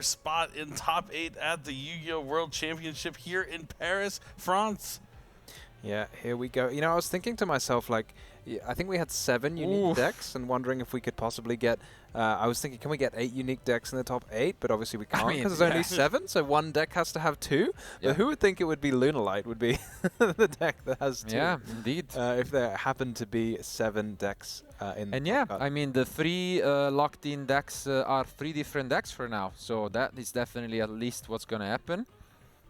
spot in top 8 at the Yu-Gi-Oh! World Championship here in Paris, France. Yeah, here we go. You know, I was thinking to myself, like, I think we had 7 unique decks, and wondering if we could possibly get. I was thinking, can we get 8 unique decks in the top 8? But obviously we can't because there's only 7, so one deck has to have 2. But who would think it would be Lunalight would be the deck that has 2? Yeah, indeed. If there happened to be 7 decks in. And yeah, I mean the 3 locked-in decks are 3 different decks for now, so that is definitely at least what's going to happen.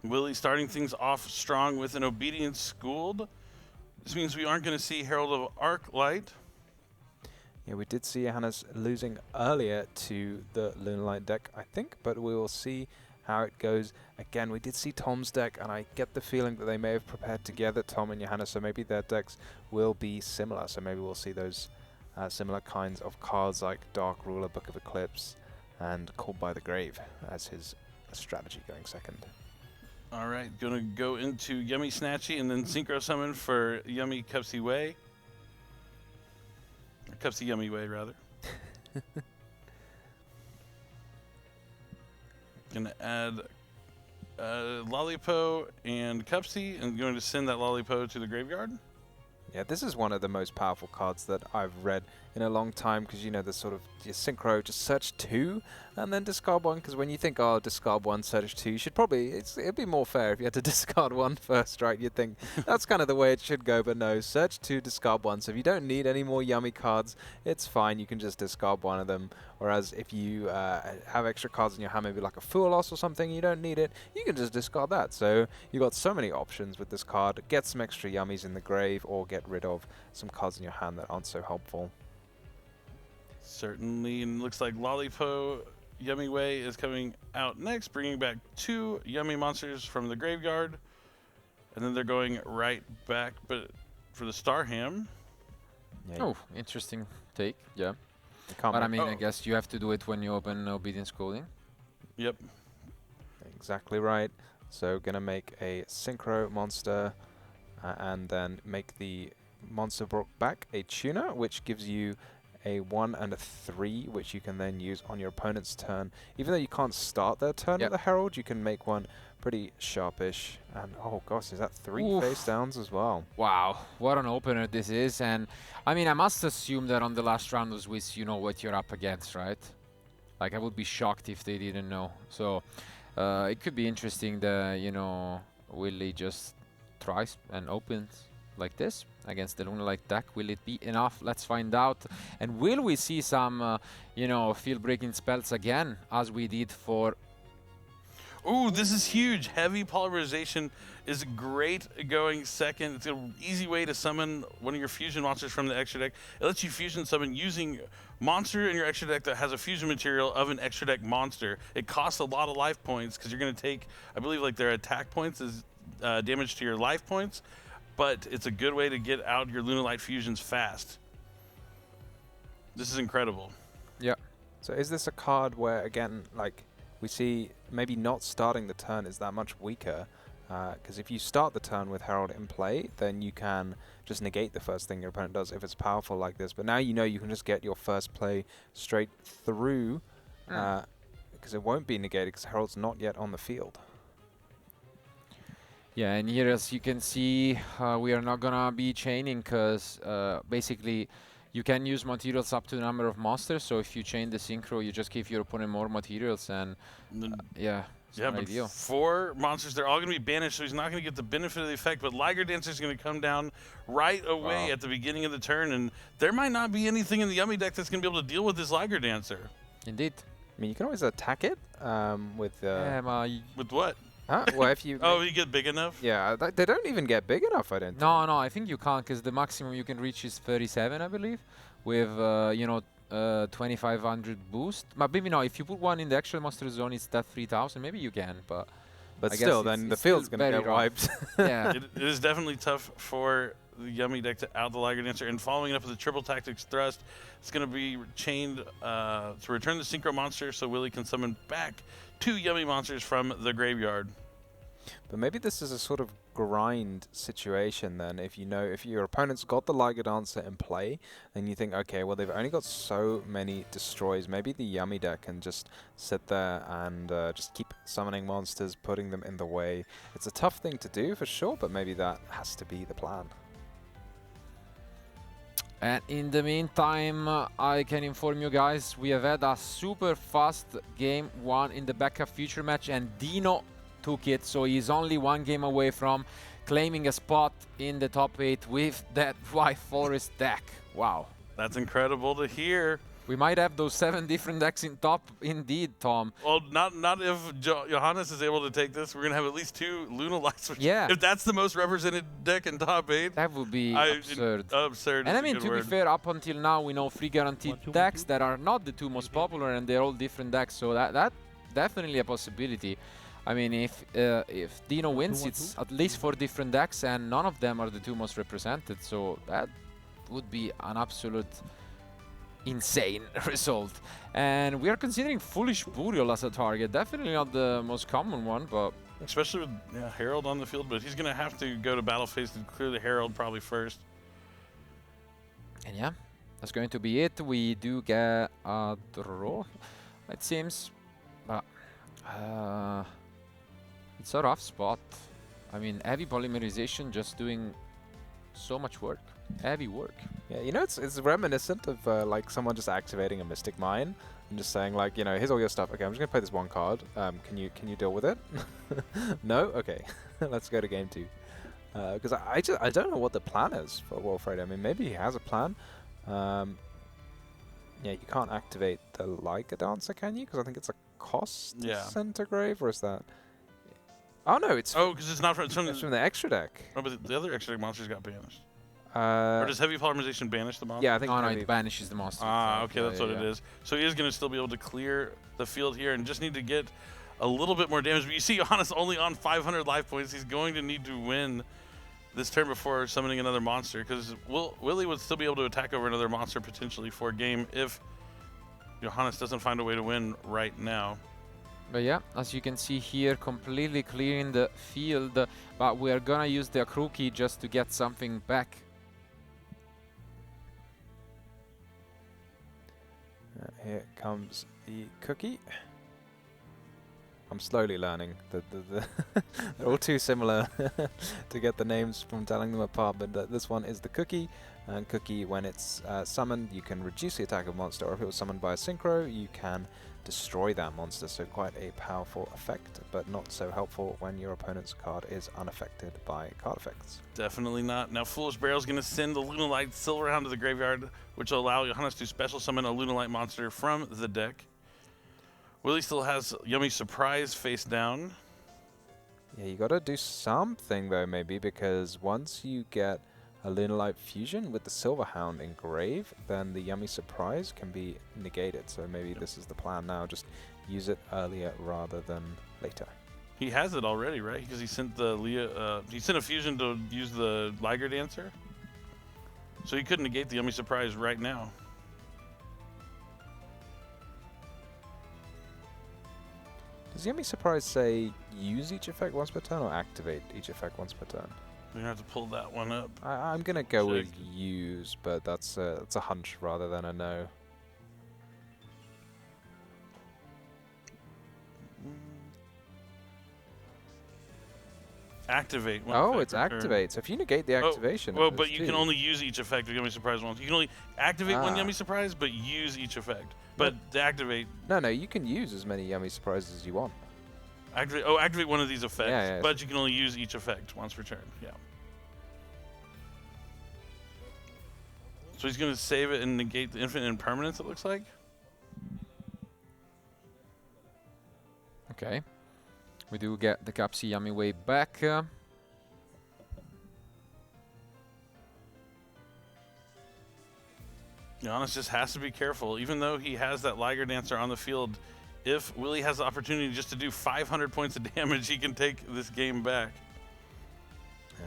Willie starting things off strong with an Obedience Schooled. This means we aren't going to see Herald of Arclight. Yeah, we did see Johannes losing earlier to the Lunalight deck, I think, but we will see how it goes. Again, we did see Tom's deck, and I get the feeling that they may have prepared together, Tom and Johannes, so maybe their decks will be similar. So maybe we'll see those similar kinds of cards like Dark Ruler, Book of Eclipse, and Called by the Grave as his strategy going second. All right, going to go into Yummy Snatchy and then Synchro Summon for Yummy Cupsy Way. Or Cupsy Yummy Way, rather. Going to add Lollipo and Cupsy, and going to send that Lollipo to the graveyard. Yeah, this is one of the most powerful cards that I've read in a long time, because, you know, the sort of synchro, just search 2 and then discard 1, because when you think, oh, discard 1, search 2, you should probably, it'd be more fair if you had to discard 1 first, right? You'd think that's kind of the way it should go, but no, search 2, discard 1. So if you don't need any more yummy cards, it's fine, you can just discard 1 of them. Whereas if you have extra cards in your hand, maybe like a Fool Loss or something, you don't need it, you can just discard that. So you've got so many options with this card. Get some extra yummies in the grave, or get rid of some cards in your hand that aren't so helpful. Certainly, and looks like Lollipo Yummy Way is coming out next, bringing back 2 yummy monsters from the graveyard. And then they're going right back but for the Starham. Yeah. Oh, interesting take, yeah. But I mean, I guess you have to do it when you open Obedience Coding. Yep. Exactly right. So gonna make a Synchro monster and then make the monster brought back a tuner, which gives you a 1 and a 3, which you can then use on your opponent's turn. Even though you can't start their turn with the Herald, you can make one pretty sharpish. And oh gosh, is that 3 face downs as well? Wow, what an opener this is. And I mean, I must assume that on the last round of Swiss, you know what you're up against, right? Like, I would be shocked if they didn't know. So it could be interesting that, you know, Willie just tries and opens like this against the Lunalight deck. Will it be enough? Let's find out. And will we see some, you know, field-breaking spells again, as we did for... Ooh, this is huge. Heavy Polymerization is great going second. It's an easy way to summon one of your fusion monsters from the extra deck. It lets you fusion summon using monster in your extra deck that has a fusion material of an extra deck monster. It costs a lot of life points because you're going to take, I believe, like their attack points is damage to your life points. But it's a good way to get out your Lunalight fusions fast. This is incredible. Yeah. So is this a card where, again, like, we see maybe not starting the turn is that much weaker? Because if you start the turn with Herald in play, then you can just negate the first thing your opponent does if it's powerful like this. But now you know you can just get your first play straight through, because it won't be negated because Herald's not yet on the field. Yeah, and here, as you can see, we are not gonna be chaining because basically you can use materials up to the number of monsters. So if you chain the synchro, you just give your opponent more materials, and yeah, it's not but ideal. 4 monsters, they're all going to be banished, so he's not going to get the benefit of the effect. But Liger Dancer is going to come down right away at the beginning of the turn, and there might not be anything in the Yummy deck that's going to be able to deal with this Liger Dancer. Indeed. I mean, you can always attack it with... with what? Huh? Well, if you... Oh, you get big enough? Yeah, they don't even get big enough, I don't think. No, I think you can't, because the maximum you can reach is 37, I believe, with, you know, 2500 boost. But maybe no, if you put one in the extra monster zone, it's that 3000. Maybe you can, but still, then the field's going to get wiped. Yeah. It is definitely tough for the Yummy deck to out the Liger Dancer. And following up with a triple tactics thrust, it's going to be chained to return the Synchro monster so Willie can summon back 2 Yummy monsters from the graveyard. But maybe this is a sort of grind situation then. If you know, if your opponent's got the Liger Dancer in play, then you think, okay, well, they've only got so many destroys. Maybe the Yummy deck can just sit there and just keep summoning monsters, putting them in the way. It's a tough thing to do for sure, but maybe that has to be the plan. And in the meantime, I can inform you guys, we have had a super fast game 1 in the backup future match, and Dino took it, so he's only 1 game away from claiming a spot in the top 8 with that White Forest deck. Wow. That's incredible to hear. We might have those 7 different decks in top, indeed, Tom. Well, not if Johannes is able to take this. We're going to have at least 2 Lunalights. Which, yeah. If that's the most represented deck in top 8. That would be absurd. Absurd. And I mean, to be fair, up until now, we know 3 guaranteed decks that are not the 2 most popular, and they're all different decks. So that definitely a possibility. I mean, if Dino wins, it's at least 4 different decks, and none of them are the 2 most represented. So that would be an absolute insane result. And we are considering Foolish Burial as a target. Definitely not the most common one, but especially with Herald on the field, but he's going to have to go to battle phase to clear the Herald probably first. And yeah, that's going to be it. We do get a draw, it seems, but it's a rough spot. I mean, heavy polymerization just doing so much work. Heavy work. Yeah, you know, it's reminiscent of like someone just activating a Mystic Mine and just saying like, you know, here's all your stuff. Okay, I'm just gonna play this 1 card. Can you deal with it? No? Okay, let's go to game 2. Because I don't know what the plan is for Wolfred. I mean, maybe he has a plan. Yeah, you can't activate the Liger Dancer, can you? Because I think it's a cost Centigrave, or is that? Oh no, it's because it's not from it's from the extra deck. Oh, but the other extra deck monsters got banished. Or does heavy polymerization banish the monster? Yeah, I think no, it banishes the monster. Ah, okay, that's what it is. So he is going to still be able to clear the field here and just need to get a little bit more damage. But you see Johannes only on 500 life points. He's going to need to win this turn before summoning another monster, because Willie would still be able to attack over another monster potentially for a game if Johannes doesn't find a way to win right now. But yeah, as you can see here, completely clearing the field, but we are gonna use the accrue key just to get something back. Here comes the cookie. I'm slowly learning. They're all too similar to get the names from telling them apart, but this one is the cookie. And cookie, when it's summoned, you can reduce the attack of monster, or if it was summoned by a synchro, you can destroy that monster. So quite a powerful effect, but not so helpful when your opponent's card is unaffected by card effects. Definitely not. Now Foolish Burial is going to send the Lunalight Silverhound to the graveyard, which will allow Johannes to special summon a Lunalight monster from the deck. Willie still has Yummy Surprise face down. Yeah, you gotta do something though, maybe, because once you get a Lunalight fusion with the Silverhound in grave, then the Yummy Surprise can be negated. So maybe this is the plan now, just use it earlier rather than later. He has it already, right? Because he sent the he sent a fusion to use the Liger Dancer. So he could negate the Yummy Surprise right now. Does Yummy Surprise say use each effect once per turn or activate each effect once per turn? We're going to have to pull that one up. I'm going to go with use, but that's a hunch rather than a no. Activate. Oh, it's activate. So if you negate the activation... Well, but you can only use each effect of Yummy Surprise once. You can only activate one Yummy Surprise, but use each effect. But to activate... No, you can use as many Yummy Surprises as you want. Activate one of these effects, but so you can only use each effect once per turn. Yeah. So he's going to save it and negate the infinite impermanence, it looks like. Okay. We do get the Capsi Yummy way back. Giannis just has to be careful. Even though he has that Liger Dancer on the field, if Willie has the opportunity just to do 500 points of damage, he can take this game back.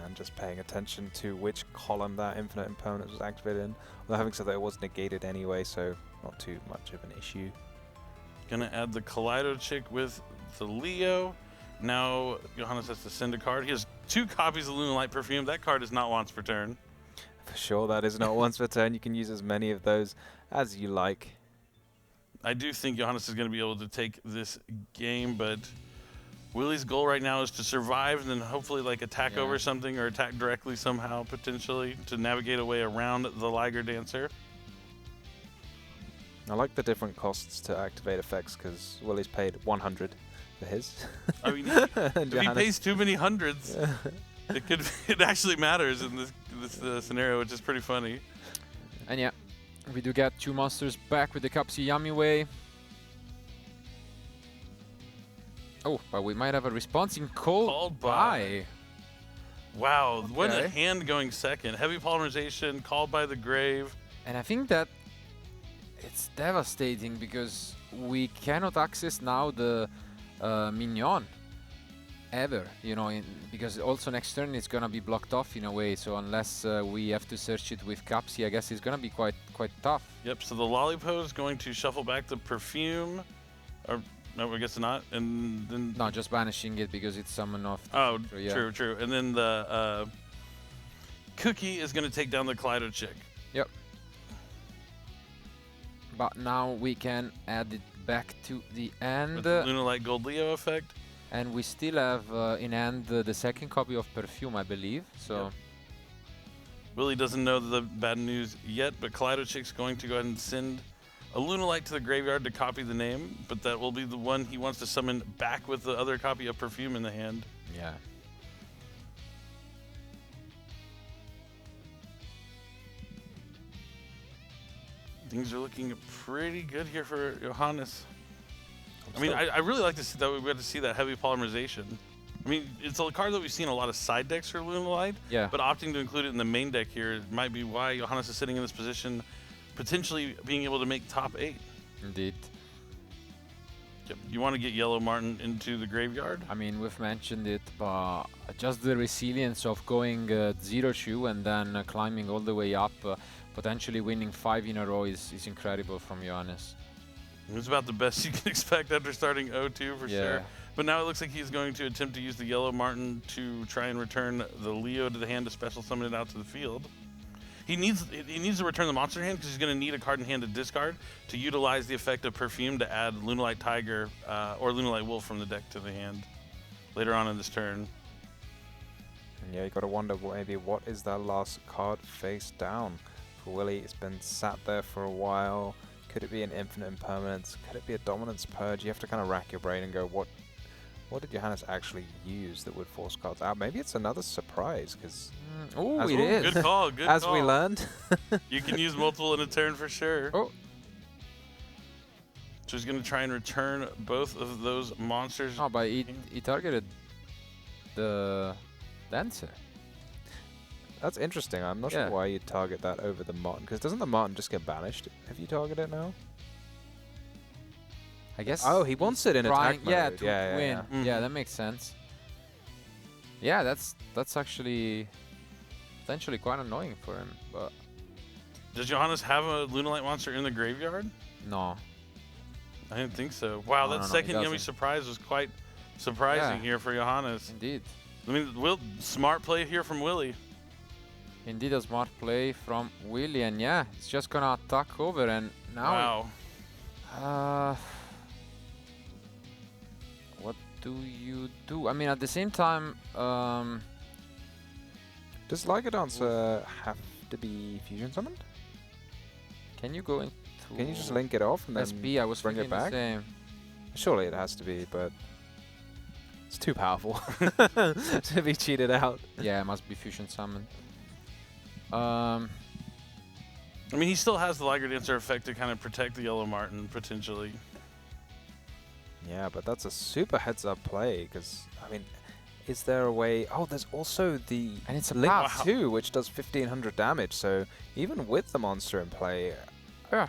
And just paying attention to which column that infinite impermanence was activated in. Although having said that, it was negated anyway, so not too much of an issue. Gonna add the Kaleido chick with the Leo. Now Johannes has to send a card. He has 2 copies of Lunalight Perfume. That card is not once per turn. For sure, that is not once per turn. You can use as many of those as you like. I do think Johannes is going to be able to take this game, but Willie's goal right now is to survive and then hopefully like attack over something or attack directly somehow, potentially, to navigate a way around the Liger Dancer. I like the different costs to activate effects because Willie's paid 100 for his. I mean, if he pays too many hundreds, it actually matters in this scenario, which is pretty funny. And yeah, we do get 2 monsters back with the Kapsi Yami Way. Oh, but we might have a response in Called By. Wow, Okay. what a hand going second. Heavy Polymerization, Called by the Grave. And I think that it's devastating because we cannot access now the Mignon ever, you know, because also next turn it's gonna be blocked off in a way. So unless we have to search it with Kapsi, I guess it's gonna be quite tough. Yep. So the Lollipop is going to shuffle back the Perfume, or no, I guess not, and then No, just banishing it because it's summoned off. oh, So, yeah. true. And then the Cookie is going to take down the Kaleido Chick. Yep. But now we can add it back to the end. With the Lunalight Gold Leo effect. And we still have in hand the second copy of Perfume, I believe. So Yep. Willie doesn't know the bad news yet, but Kaleido Chick's going to go ahead and send a Lunalight to the graveyard to copy the name, but that will be the one he wants to summon back with the other copy of Perfume in the hand. yeah. Things are looking pretty good here for Johannes. I mean, I really like to see that we got to see that heavy polymerization. I mean, it's a card that we've seen a lot of side decks for Lunalight, Yeah. but opting to include it in the main deck here might be why Johannes is sitting in this position, potentially being able to make top 8. Indeed. Yep. You want to get Yellow Martin into the graveyard? I mean, we've mentioned it, but just the resilience of going 0-2 and then climbing all the way up, potentially winning 5 in a row is incredible from Johannes. It's about the best you can expect after starting 0-2 for Yeah. sure. But now it looks like he's going to attempt to use the Yellow Martin to try and return the Leo to the hand to special summon it out to the field. He needs to return the monster hand because he's going to need a card in hand to discard to utilize the effect of Perfume to add Lunalight Tiger or Lunalight Wolf from the deck to the hand later on in this turn. And yeah, you got to wonder maybe what is that last card face down for Willie. It's been sat there for a while. Could it be an infinite impermanence? Could it be a dominance purge? You have to kind of rack your brain and go, what did Johannes actually use that would force cards out? Maybe it's another surprise because Oh, As it well. is. Good call, good as call. we learned, You can use multiple in a turn for sure. Oh. So he's going to try and return both of those monsters. Oh, but he targeted the Dancer. that's interesting. I'm not Yeah. sure why you'd target that over the Martin because doesn't the Martin just get banished if you target it now? I guess. Oh, he wants it in trying, attack yeah, mode. to Yeah, win. yeah. Yeah, that makes sense. Yeah, that's actually potentially quite annoying for him, but Does Johannes have a Lunalight monster in the graveyard? no. I didn't think so. Wow, No, that no, he second Yummy doesn't. surprise was quite surprising Yeah. here for Johannes. Indeed. I mean, smart play here from Willie. Indeed, a smart play from Willie, and yeah, it's just gonna attack over, and now. Wow. What do you do? I mean, at the same time, Does Liger Dancer have to be fusion summoned? can you go into? Can you just link it off and then SP? I was bring it thinking the back? same. Surely it has to be, but it's too powerful to be cheated out. Yeah, it must be fusion summoned. I mean, he still has the Liger Dancer effect to kind of protect the Yellow Martin, potentially. Yeah, but that's a super heads-up play, because, I mean, is there a way... Oh, there's also the And it's a Link path. 2, which does 1500 damage, so even with the monster in play, Yeah.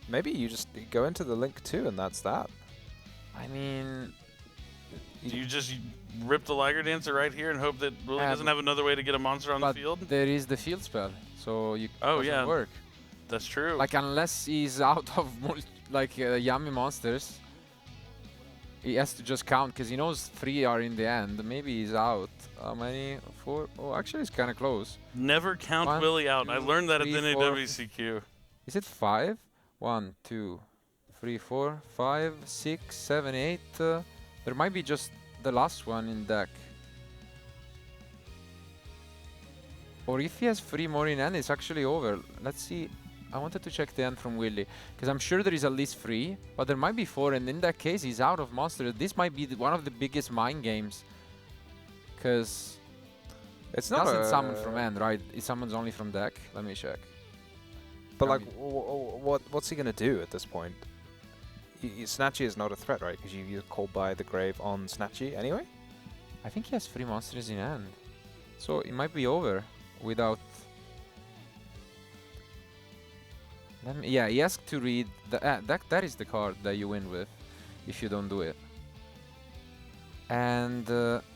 maybe you just go into the Link 2 and that's that. I mean, Do you just rip the Liger Dancer right here and hope that Willie Yeah, doesn't have another way to get a monster on the but field? there is the field spell, so you Oh, doesn't yeah. work. That's true. Like unless he's out of yummy monsters. he has to just count because he knows 3 are in the end. Maybe he's out. How many? 4? Oh, actually, it's kind of close. Never count 1, Willie out. 2, I learned that at 3, the 4. NAWCQ. Is it 5? 1, 2, 3, 4, 5, 6, 7, 8. There might be just the last one in deck. Or if he has 3 more in end, it's actually over. Let's see. I wanted to check the end from Willie, because I'm sure there is at least 3, but there might be 4, and in that case, he's out of monster. This might be one of the biggest mind games, because It's it not doesn't a summon from end, right? It summons only from deck. Let me check. But I like, mean- what's he gonna do at this point? Snatchy is not a threat, right? Because you call by the grave on Snatchy anyway. I think he has 3 monsters in hand, so it might be over without. Yeah, he has to read that is the card that you win with if you don't do it. And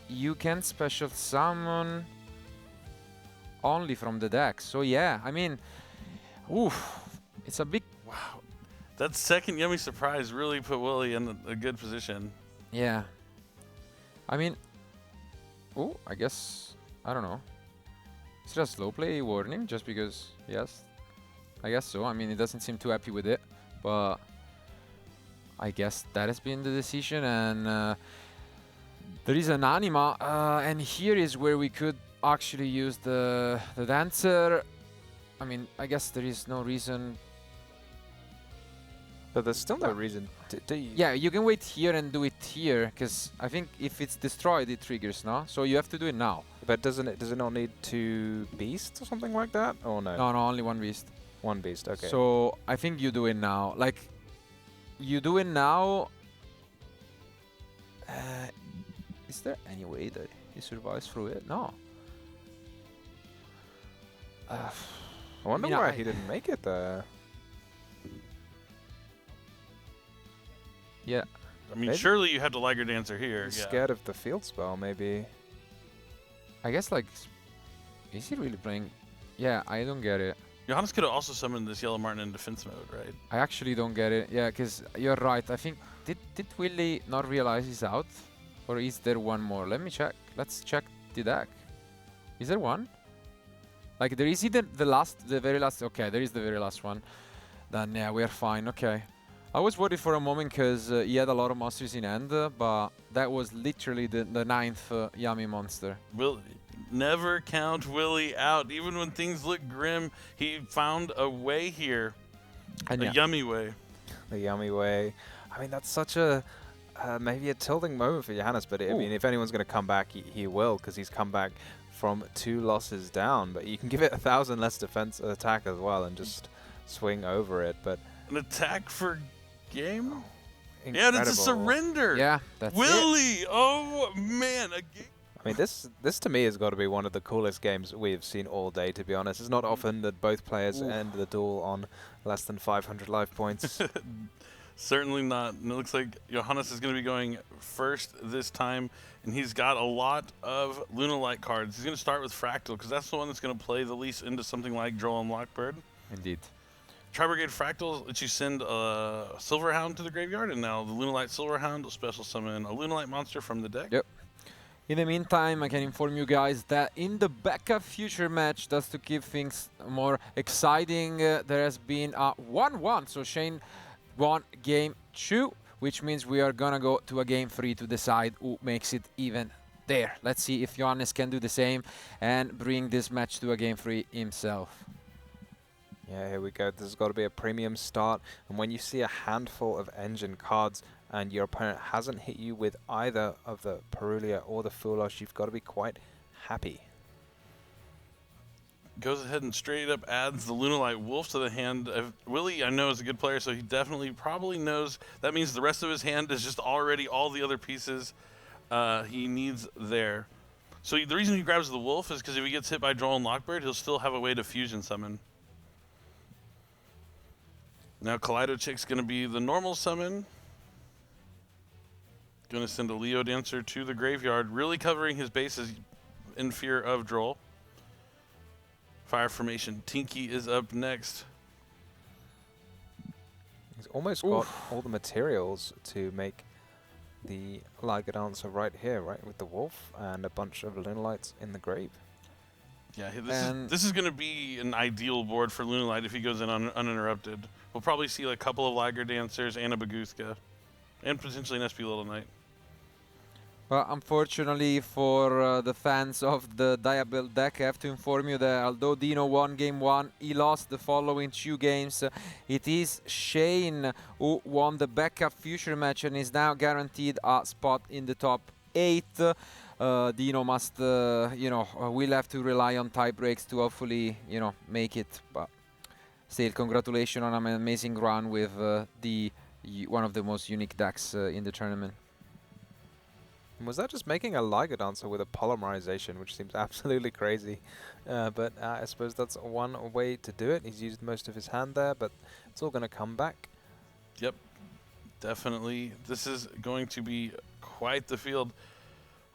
you can special summon only from the deck. So yeah, I mean, oof, it's a big. Wow. That second yummy surprise really put Willie in a good position. Yeah. I mean, oh, I guess, I don't know. Is it a slow play warning just because, yes? I guess so. I mean, he doesn't seem too happy with it, but I guess that has been the decision. And there is an anima, and here is where we could actually use the dancer. I mean, I guess there is no reason. But there's still no reason to Yeah, you can wait here and do it here, because I think if it's destroyed, it triggers, no? So you have to do it now. But does it not need 2 beasts or something like that? Or no? No, only 1 beast. 1 beast, okay. So I think you do it now. Like, you do it now. Is there any way that he survives through it? No. I wonder mean, why he didn't make it there. Yeah. I mean, Maybe. surely you have to Liger Dancer here. He's Yeah. scared of the field spell, maybe. I guess, like, is he really playing? Yeah, I don't get it. Johannes could have also summoned this Yellow Martin in defense mode, right? I actually don't get it. Yeah, because you're right. I think, did Willie not realize he's out? Or is there one more? Let me check. Let's check the deck. Is there one? Like, there is either the very last. Okay, there is the very last one. Then, yeah, we're fine. Okay. I was worried for a moment because he had a lot of monsters in hand, but that was literally the 9th yummy monster. Never count Willie out. Even when things look grim, he found a way here. And A yeah. yummy way. The yummy way. I mean, that's such a maybe a tilting moment for Johannes. But I mean, if anyone's going to come back, he will, because he's come back from 2 losses down. But you can give it 1,000 less defense attack as well and just swing over it. But An attack for game? Yeah, incredible. that's a surrender. Yeah, that's it. Willie! Oh, man. A game. I mean, this to me has got to be one of the coolest games we've seen all day, to be honest. It's not often that both players end the duel on less than 500 life points. Certainly not. And it looks like Johannes is going to be going first this time, and he's got a lot of Lunalight cards. He's going to start with Fractal, because that's the one that's going to play the least into something like Droll and Lockbird. Indeed. Tri-Brigade Fractal lets you send a Silverhound to the graveyard, and now the Lunalight Silverhound will special summon a Lunalight monster from the deck. Yep. In the meantime, I can inform you guys that in the backup future match, just to keep things more exciting, there has been a 1-1. So Shane won game 2, which means we are gonna go to a game 3 to decide who makes it even there. Let's see if Johannes can do the same and bring this match to a game 3 himself. Yeah, here we go. This has got to be a premium start. And when you see a handful of engine cards and your opponent hasn't hit you with either of the Perulia or the Foolosh, you've got to be quite happy. Goes ahead and straight up adds the Lunalight Wolf to the hand. Willie, I know, is a good player, so he definitely probably knows that means the rest of his hand is just already all the other pieces he needs there. So the reason he grabs the Wolf is because if he gets hit by Droll and Lockbird, he'll still have a way to fusion summon. Now Kaleido Chick's going to be the normal summon. Going to send a Leo Dancer to the graveyard, really covering his bases in fear of Droll. Fire Formation. Tinky is up next. He's almost got all the materials to make the like answer right here, right, with the wolf and a bunch of Lunalights in the grave. Yeah, And this is going to be an ideal board for Lunalight if he goes in uninterrupted. We'll probably see like a couple of Liger Dancers and a Baguska, and potentially an SP Little Knight. well, unfortunately for the fans of the Diabuild deck, I have to inform you that although Dino won game 1, he lost the following 2 games. It is Shane who won the backup future match and is now guaranteed a spot in the top 8. Dino must, will have to rely on tie breaks to hopefully, make it. But still, congratulations on an amazing run with one of the most unique decks in the tournament. Was that just making a Liger Dancer with a polymerization, which seems absolutely crazy? But I suppose that's one way to do it. He's used most of his hand there, but it's all going to come back. Yep, definitely. This is going to be quite the field.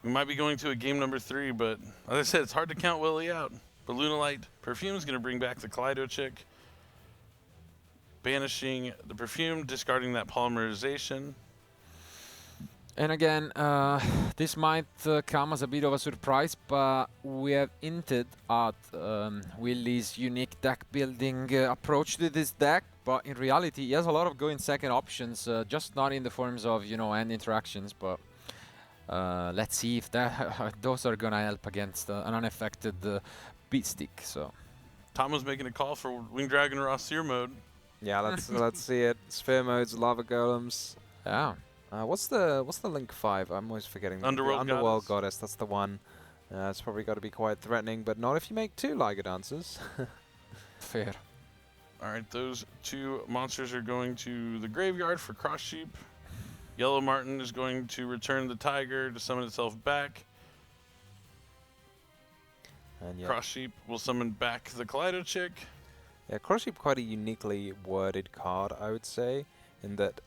We might be going to a game number 3, but as I said, it's hard to count Willie out. But Lunalight Perfume is going to bring back the Kaleido Chick, banishing the Perfume, discarding that polymerization. And again, this might come as a bit of a surprise, but we have hinted at Willie's unique deck building approach to this deck. But in reality, he has a lot of going second options, just not in the forms of end interactions. But let's see if those are gonna help against an unaffected beat stick. So Tom was making a call for Wing Dragon Raw Seer mode. Yeah, let's see it. Sphere modes, lava golems. yeah. What's the Link 5? I'm always forgetting. Underworld Goddess. That's the one. It's probably got to be quite threatening, but not if you make 2 Liger Dancers. Fair. All right, those 2 monsters are going to the graveyard for Cross Sheep. Yellow Martin is going to return the Tiger to summon itself back. And yeah. Cross Sheep will summon back the Kaleido Chick. Yeah, Cross Sheep quite a uniquely worded card, I would say, in that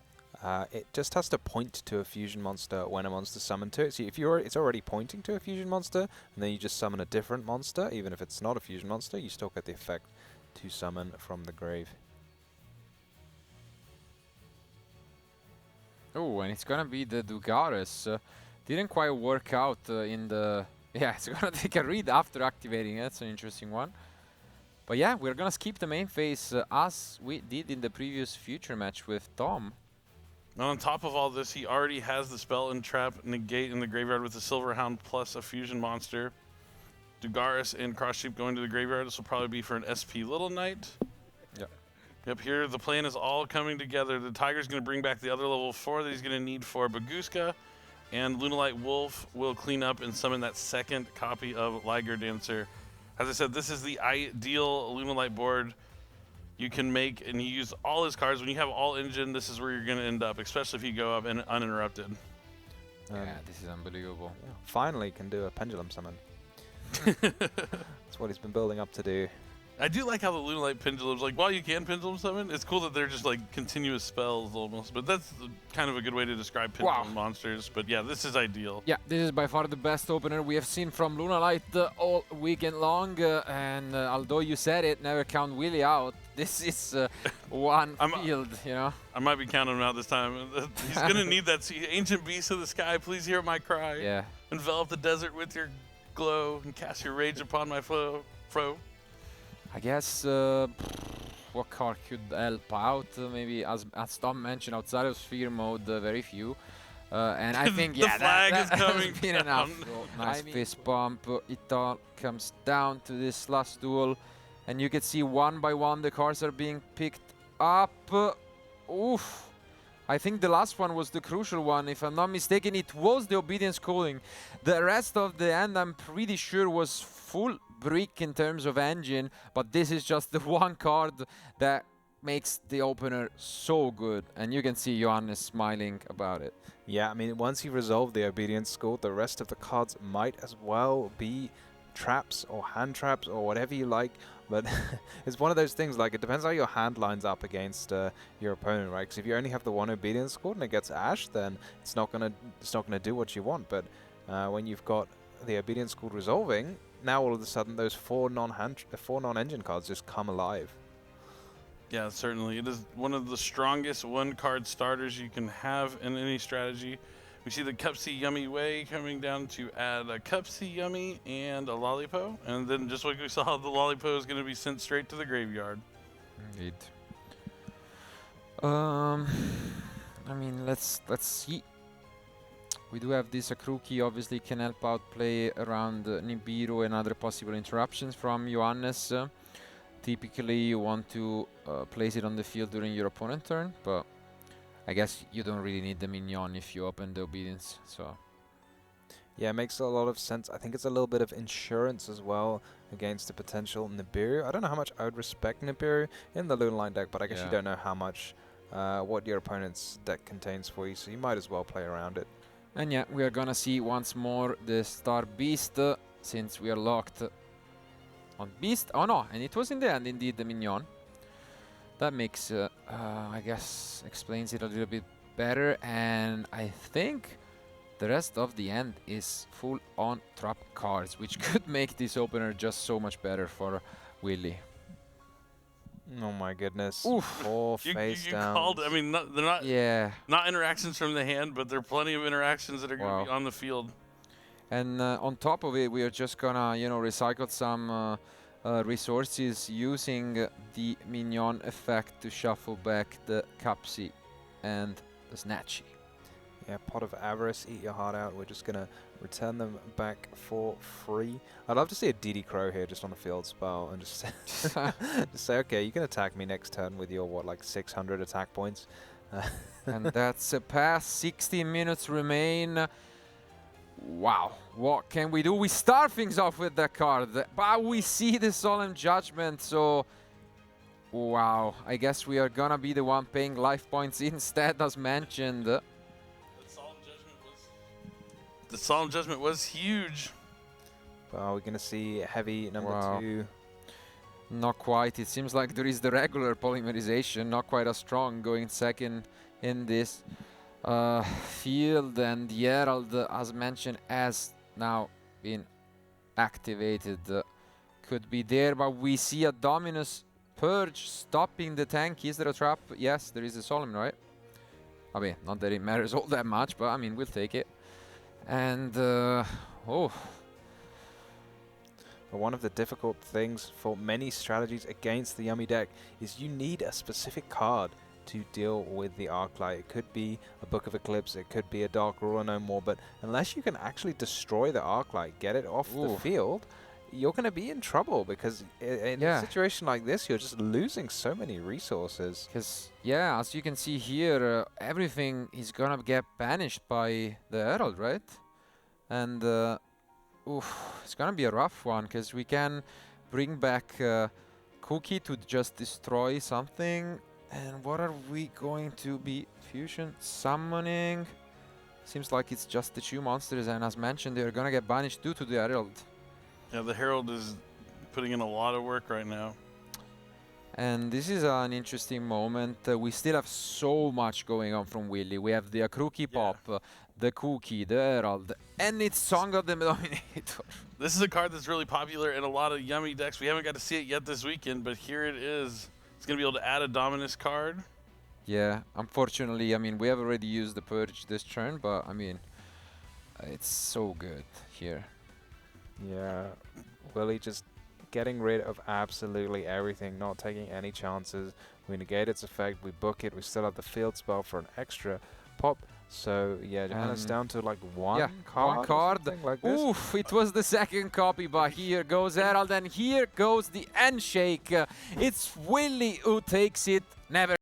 it just has to point to a fusion monster when a monster's summoned to it. So if it's already pointing to a fusion monster, and then you just summon a different monster, even if it's not a fusion monster, you still get the effect to summon from the grave. Oh, and it's gonna be the Dugares. Didn't quite work out in the... Yeah, it's gonna take a read after activating. That's an interesting one. But yeah, we're gonna skip the main phase as we did in the previous future match with Tom. Now on top of all this, he already has the spell and trap negate in the graveyard with the Silver Hound plus a fusion monster. Dugaris and Cross Sheep going to the graveyard. This will probably be for an SP Little Knight. Yep, here the plan is all coming together. The Tiger's going to bring back the other level 4 that he's going to need for Baguska. And Lunalight Wolf will clean up and summon that second copy of Liger Dancer. As I said, this is the ideal Lunalight board you can make, and he use all his cards. When you have all engine, this is where you're going to end up, especially if you go up and uninterrupted. Yeah, this is unbelievable. Yeah, finally can do a pendulum summon. That's what he's been building up to do. I do like how the Lunalight pendulums, like, while you can pendulum summon, it's cool that they're just like continuous spells almost. But that's kind of a good way to describe pendulum monsters. But yeah, this is ideal. Yeah, this is by far the best opener we have seen from Lunalight all weekend long. And although you said it, never count Willie out. This is one field, I might be counting him out this time. He's going to need that ancient beast of the sky. Please hear my cry. Yeah. Envelop the desert with your glow and cast your rage upon my foe. I guess what card could help out? Maybe as Tom mentioned, outside of sphere mode, very few. And I think the flag that is coming has been enough. Nice fist bump. It all comes down to this last duel, and you can see one by one the cards are being picked up. Oof. I think the last one was the crucial one. If I'm not mistaken, it was the Obedience Calling. The rest of the end, I'm pretty sure, was full brick in terms of engine, but this is just the one card that makes the opener so good, and you can see Johannes smiling about it. Yeah, I mean, once you resolve the Obedience School, the rest of the cards might as well be traps or hand traps or whatever you like, but it's one of those things, like, it depends how your hand lines up against your opponent, right? Because if you only have the one Obedience School and it gets Ash, then it's not gonna do what you want. But when you've got the Obedience School resolving, now all of a sudden those four non-engine cards just come alive. Yeah, certainly. It is one of the strongest one-card starters you can have in any strategy. We see the Cupsy Yummy Way coming down to add a Cupsy Yummy and a Lollipo. And then just like we saw, the Lollipo is going to be sent straight to the graveyard. Indeed. I mean, let's see. We do have this Akruki, obviously can help out play around Nibiru and other possible interruptions from Johannes. Typically you want to place it on the field during your opponent turn, but I guess you don't really need the minion if you open the obedience, so. Yeah, it makes a lot of sense. I think it's a little bit of insurance as well against the potential Nibiru. I don't know how much I would respect Nibiru in the Lunalight deck, but I guess you don't know how much what your opponent's deck contains for you, so you might as well play around it. And yeah, we are gonna see once more the Star Beast, since we are locked on Beast. Oh no, and it was in the end indeed the minion. That makes, I guess, explains it a little bit better, and I think the rest of the end is full on trap cards, which could make this opener just so much better for Willie. Oh my goodness. Oof. Four face downs. Called, I mean, they're not interactions from the hand, but there are plenty of interactions that are going to be on the field. And on top of it, we are just gonna, you know, recycle some resources using the minion effect to shuffle back the Cupsy and the Snatchy. Yeah, Pot of Avarice, eat your heart out. We're just going to return them back for free. I'd love to see a DD Crow here just on a field spell and just just say, okay, you can attack me next turn with your, what, like 600 attack points. And that's a pass. 16 minutes remain. Wow, what can we do? We start things off with that card, but we see the Solemn Judgment, so wow, I guess we are gonna be the one paying life points instead, as mentioned. The Solemn Judgment was huge. Well, we're going to see heavy number 2. Not quite. It seems like there is the regular polymerization, not quite as strong, going second in this field. And the Herald, as mentioned, has now been activated. Could be there, but we see a Dominus Purge stopping the tank. Is there a trap? Yes, there is a Solemn, right? I mean, not that it matters all that much, but I mean, we'll take it. And, but one of the difficult things for many strategies against the Yummy deck is you need a specific card to deal with the Arclight. It could be a Book of Eclipse, it could be a Dark Ruler no more, but unless you can actually destroy the Arclight, get it off the field, you're going to be in trouble, because in a situation like this, you're just losing so many resources. Because, yeah, as you can see here, everything is going to get banished by the Herald, right? And, it's going to be a rough one, because we can bring back Cookie to just destroy something. And what are we going to be fusion summoning? Seems like it's just the 2 monsters, and as mentioned, they're going to get banished due to the Herald. Yeah, the Herald is putting in a lot of work right now. And this is an interesting moment. We still have so much going on from Willie. We have the Akruki Pop, the Cookie, the Herald, and it's Song of the Dominator. This is a card that's really popular in a lot of Yummy decks. We haven't got to see it yet this weekend, but here it is. It's going to be able to add a Dominus card. Yeah, unfortunately, I mean, we have already used the Purge this turn, but I mean, it's so good here. Yeah, Willie just getting rid of absolutely everything, not taking any chances. We negate its effect, we book it, we still have the field spell for an extra pop. So yeah, Johannes down to like one card. Like Oof, it was the second copy, but here goes Herald, and here goes the handshake. It's Willie who takes it. Never